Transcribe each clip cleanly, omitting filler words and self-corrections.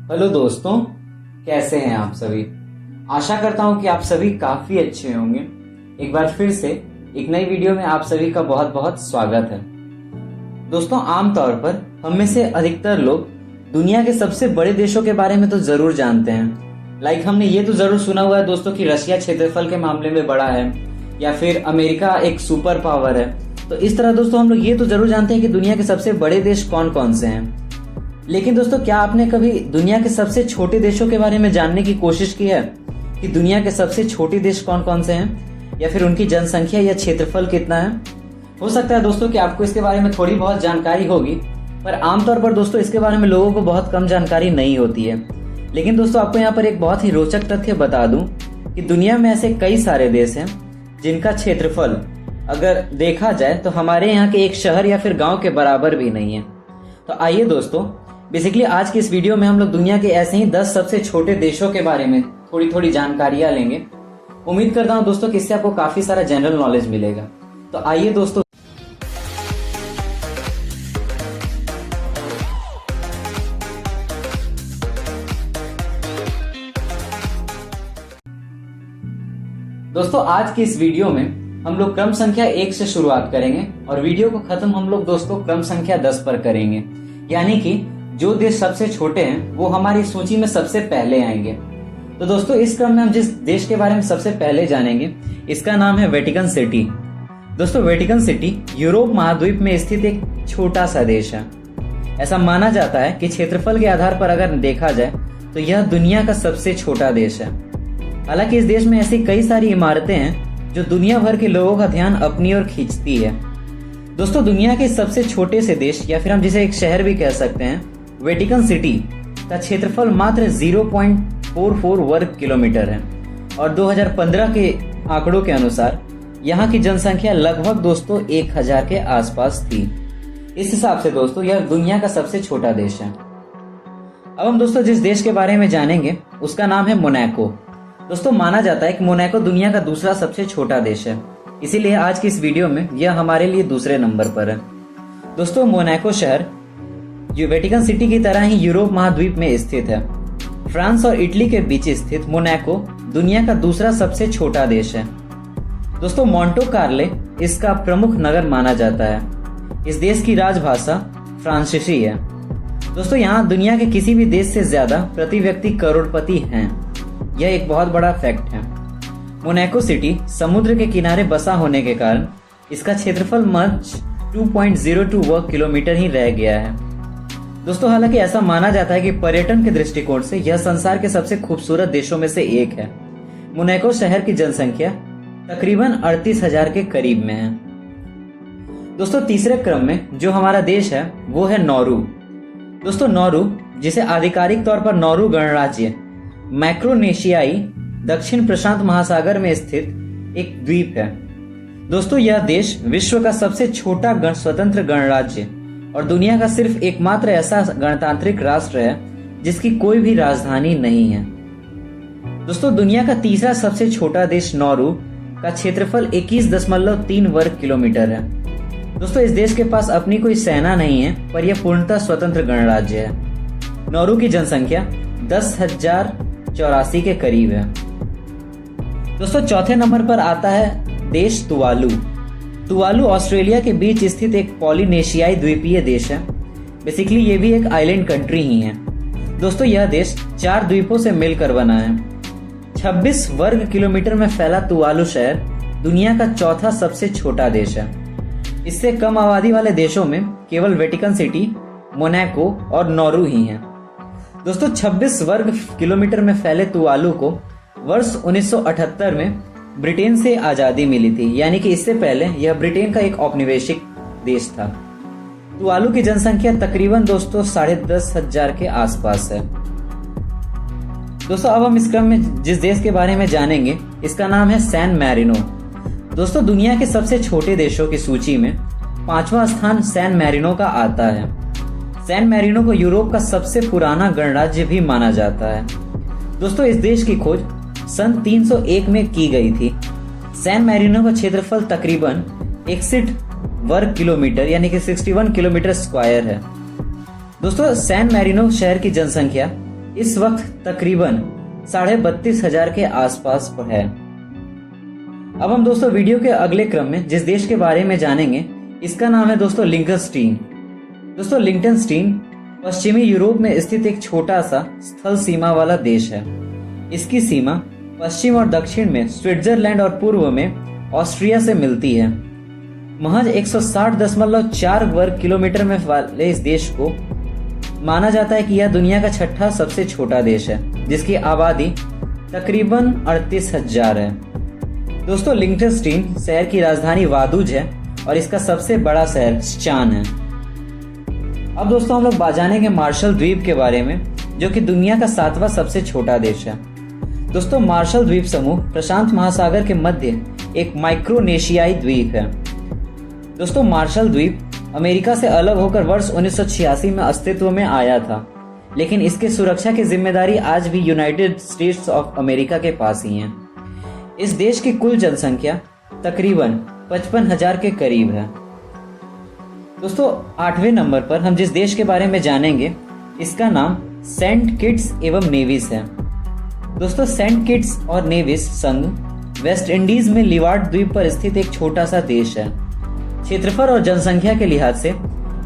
Hello दोस्तों, कैसे हैं आप सभी। आशा करता हूं कि आप सभी काफी अच्छे होंगे। एक बार फिर से एक नई वीडियो में आप सभी का बहुत बहुत स्वागत है। दोस्तों, आमतौर पर हम में से अधिकतर लोग दुनिया के सबसे बड़े देशों के बारे में तो जरूर जानते हैं। हमने ये तो जरूर सुना हुआ है दोस्तों कि रशिया क्षेत्रफल के मामले में बड़ा है या फिर अमेरिका एक सुपर पावर है। तो इस तरह दोस्तों हम लोग ये तो जरूर जानते हैं कि दुनिया के सबसे बड़े देश कौन कौन से हैं। लेकिन दोस्तों, क्या आपने कभी दुनिया के सबसे छोटे देशों के बारे में जानने की कोशिश की है कि दुनिया के सबसे छोटे देश कौन कौन से हैं या फिर उनकी जनसंख्या या क्षेत्रफल कितना है। हो सकता है दोस्तों कि आपको इसके बारे में थोड़ी बहुत जानकारी होगी, पर आमतौर पर दोस्तों इसके बारे में लोगों को बहुत कम जानकारी नहीं होती है। लेकिन दोस्तों, आपको यहाँ पर एक बहुत ही रोचक तथ्य बता दूं कि दुनिया में ऐसे कई सारे देश हैं जिनका क्षेत्रफल अगर देखा जाए तो हमारे यहाँ के एक शहर या फिर गांव के बराबर भी नहीं है। तो आइए दोस्तों, बेसिकली आज की इस वीडियो में हम लोग दुनिया के ऐसे ही 10 सबसे छोटे देशों के बारे में थोड़ी थोड़ी जानकारियां लेंगे। उम्मीद करता हूं दोस्तों कि इससे आपको काफी सारा जनरल नॉलेज मिलेगा। तो आइए दोस्तों, आज की इस वीडियो में हम लोग क्रम संख्या 1 से शुरुआत करेंगे और वीडियो को खत्म हम लोग दोस्तों क्रम संख्या 10 पर करेंगे। यानी कि जो देश सबसे छोटे हैं वो हमारी सूची में सबसे पहले आएंगे। तो दोस्तों, इस क्रम में हम जिस देश के बारे में सबसे पहले जानेंगे इसका नाम है वेटिकन सिटी। दोस्तों, वेटिकन सिटी यूरोप महाद्वीप में स्थित एक छोटा सा देश है। ऐसा माना जाता है कि क्षेत्रफल के आधार पर अगर देखा जाए तो यह दुनिया का सबसे छोटा देश है। हालांकि इस देश में ऐसी कई सारी इमारतें हैं जो दुनिया भर के लोगों का ध्यान अपनी ओर खींचती है। दोस्तों, दुनिया के सबसे छोटे से देश या फिर हम जिसे एक शहर भी कह सकते हैं, वेटिकन सिटी का क्षेत्रफल मात्र 0.44 वर्ग किलोमीटर है और 2015 के आंकड़ों के अनुसार यहाँ की जनसंख्या लगभग दोस्तों 1000 के आसपास थी। इस हिसाब से दोस्तों यह दुनिया का सबसे छोटा देश है। अब हम दोस्तों जिस देश के बारे में जानेंगे उसका नाम है मोनाको। दोस्तों, माना जाता है कि मोनाको दुनिया का दूसरा सबसे छोटा देश है, इसीलिए आज की इस वीडियो में यह हमारे लिए दूसरे नंबर पर है। दोस्तों, मोनाको शहर वेटिकन सिटी की तरह ही यूरोप महाद्वीप में स्थित है। फ्रांस और इटली के बीच स्थित मोनाको दुनिया का दूसरा सबसे छोटा देश है। दोस्तों, मोंटो कार्ले इसका प्रमुख नगर माना जाता है। इस देश की राजभाषा फ्रांसीसी है। दोस्तों, यहाँ दुनिया के किसी भी देश से ज्यादा प्रति व्यक्ति करोड़पति हैं। यह एक बहुत बड़ा फैक्ट है। मोनाको सिटी समुद्र के किनारे बसा होने के कारण इसका क्षेत्रफल मात्र 2.02 वर्ग किलोमीटर ही रह गया है। दोस्तों, हालांकि ऐसा माना जाता है कि पर्यटन के दृष्टिकोण से यह संसार के सबसे खूबसूरत देशों में से एक है। मोनाको शहर की जनसंख्या तकरीबन 38,000 के करीब में है। दोस्तों, तीसरे क्रम में जो हमारा देश है वो है नौरू। दोस्तों, नौरू, जिसे आधिकारिक तौर पर नौरू गणराज्य मैक्रोनेशियाई दक्षिण प्रशांत महासागर में स्थित एक द्वीप है। दोस्तों, यह देश विश्व का सबसे छोटा स्वतंत्र गणराज्य और दुनिया का सिर्फ एकमात्र ऐसा गणतांत्रिक राष्ट्र है जिसकी कोई भी राजधानी नहीं है। दोस्तों, दुनिया का तीसरा सबसे छोटा देश नौरू का क्षेत्रफल 21.3 वर्ग किलोमीटर है। दोस्तों, इस देश के पास अपनी कोई सेना नहीं है, पर यह पूर्णतः स्वतंत्र गणराज्य है। नौरू की जनसंख्या 10,084 के करीब है। दोस्तों, चौथे नंबर पर आता है देश तुवालू। तुवालू ऑस्ट्रेलिया के बीच स्थित एक पॉलिनेशियाई द्वीपीय देश है। बेसिकली ये भी एक आइलैंड कंट्री ही है। दोस्तों, यह देश 4 द्वीपों से मिलकर बना है। 26 वर्ग किलोमीटर में फैला तुवालू शहर दुनिया का चौथा सबसे छोटा देश है। इससे कम आबादी वाले देशों में केवल वेटिकन सिटी, मोनाको और नौरू ही हैं। दोस्तों, 26 वर्ग किलोमीटर में फैले तुवालू को वर्ष 1978 में ब्रिटेन से आजादी मिली थी, यानी कि इससे पहले यह ब्रिटेन का एक औपनिवेशिक देश था। तुवालू की जनसंख्या तकरीबन दोस्तों 10,500 के आसपास है। दोस्तों, अब हम इस क्रम में जिस देश के बारे में जानेंगे इसका नाम है सैन मैरिनो। दोस्तों, दुनिया के सबसे छोटे देशों की सूची में 5वां स्थान सैन मैरिनो का आता है। सैन मैरिनो को यूरोप का सबसे पुराना गणराज्य भी माना जाता है। दोस्तों, इस देश की खोज सन 301 में की गई थी। सैन मैरिनो का क्षेत्रफल तकरीबन 61 वर्ग किलोमीटर यानी कि 61 किलोमीटर स्क्वायर है। दोस्तों, सैन मैरिनो शहर की जनसंख्या इस वक्त तकरीबन 32,500 के आसपास है। अब हम दोस्तों वीडियो के अगले क्रम में जिस देश के बारे में जानेंगे इसका नाम है दोस्तों लिंकनस्टीन। दोस्तों लिंकनस्टीन पश्चिमी यूरोप में स्थित एक छोटा सा स्थल सीमा वाला देश है। इसकी सीमा पश्चिम और दक्षिण में स्विट्जरलैंड और पूर्व में ऑस्ट्रिया से मिलती है। महज 160.4 वर्ग किलोमीटर में वाले इस देश को माना जाता है कि यह दुनिया का छठा सबसे छोटा देश है, जिसकी आबादी तकरीबन 38,000 है। दोस्तों लिंकनस्टीन शहर की राजधानी वादुज है और इसका सबसे बड़ा शहर स्चान है। अब दोस्तों हम लोग जानेंगे मार्शल द्वीप के बारे में, जो कि दुनिया का 7वां सबसे छोटा देश है। दोस्तों मार्शल द्वीप समूह प्रशांत महासागर के मध्य एक माइक्रोनेशियाई द्वीप है। दोस्तों मार्शल द्वीप अमेरिका से अलग होकर वर्ष 1986 में अस्तित्व में आया था, लेकिन इसके सुरक्षा की जिम्मेदारी आज भी यूनाइटेड स्टेट्स ऑफ अमेरिका के पास ही है। इस देश की कुल जनसंख्या तकरीबन 55,000 के करीब है। दोस्तों 8वें नंबर पर हम जिस देश के बारे में जानेंगे इसका नाम सेंट किट्स एवं नेविस है। दोस्तों सेंट किट्स और नेविस संघ वेस्ट इंडीज में लिवार्ड द्वीप पर स्थित एक छोटा सा देश है। क्षेत्रफल और जनसंख्या के लिहाज से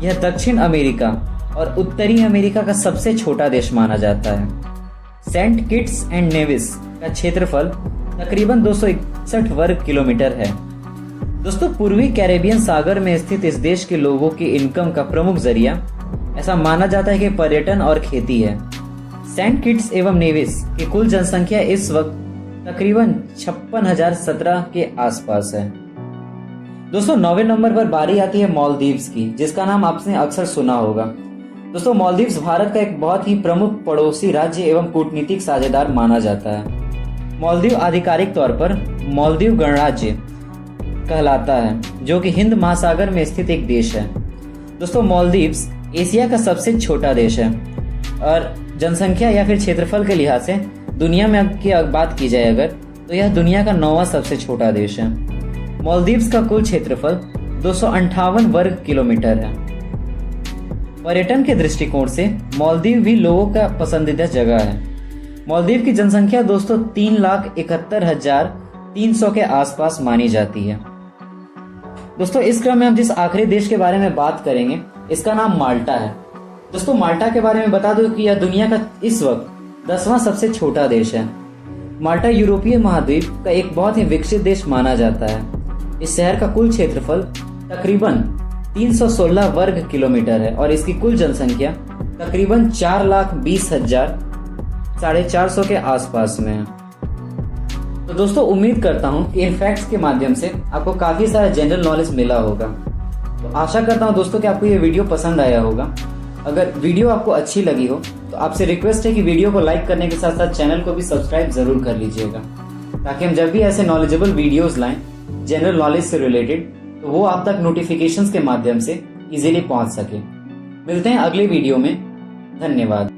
यह दक्षिण अमेरिका और उत्तरी अमेरिका का सबसे छोटा देश माना जाता है। सेंट किट्स एंड नेविस का क्षेत्रफल तकरीबन 261 वर्ग किलोमीटर है। दोस्तों पूर्वी कैरेबियन सागर में स्थित इस देश के लोगों की इनकम का प्रमुख जरिया ऐसा माना जाता है कि पर्यटन और खेती है। सेंट किट्स एवं नेविस की कुल जनसंख्या इस वक्त तकरीबन 56,017 के आसपास है। दोस्तों 9वें नंबर पर बारी आती है मालदीव्स की, जिसका नाम आपने अक्सर सुना होगा। दोस्तों मालदीव्स भारत का एक बहुत ही प्रमुख पड़ोसी राज्य एवं कूटनीतिक साझेदार माना जाता है। मालदीव आधिकारिक तौर पर मालदीव गणराज्य कहलाता है, जो कि हिंद महासागर में स्थित एक देश है। दोस्तों मालदीव्स एशिया का सबसे छोटा देश है और जनसंख्या या फिर क्षेत्रफल के लिहाज से दुनिया में की बात की जाए अगर, तो यह दुनिया का 9वां सबसे छोटा देश है। मालदीव्स का कुल क्षेत्रफल 258 वर्ग किलोमीटर है। पर्यटन के दृष्टिकोण से मालदीव भी लोगों का पसंदीदा जगह है। मालदीव की जनसंख्या दोस्तों 3,71,300 के आसपास मानी जाती है। दोस्तों इस क्रम में हम जिस आखिरी देश के बारे में बात करेंगे इसका नाम माल्टा है। दोस्तों माल्टा के बारे में बता दूं कि यह दुनिया का इस वक्त 10वां सबसे छोटा देश है। माल्टा यूरोपीय महाद्वीप का एक बहुत ही विकसित देश माना जाता है। इस शहर का कुल क्षेत्रफल तकरीबन 316 वर्ग किलोमीटर है और इसकी कुल जनसंख्या तकरीबन 4,20,400 के आसपास में है। तो दोस्तों उम्मीद करता हूँ कि इन फैक्ट्स के माध्यम से आपको काफी सारा जनरल नॉलेज मिला होगा। तो आशा करता हूँ दोस्तों कि आपको ये वीडियो पसंद आया होगा। अगर वीडियो आपको अच्छी लगी हो तो आपसे रिक्वेस्ट है कि वीडियो को लाइक करने के साथ साथ चैनल को भी सब्सक्राइब जरूर कर लीजिएगा, ताकि हम जब भी ऐसे नॉलेजेबल वीडियोस लाएं जनरल नॉलेज से रिलेटेड तो वो आप तक नोटिफिकेशंस के माध्यम से इजीली पहुंच सके। मिलते हैं अगले वीडियो में। धन्यवाद।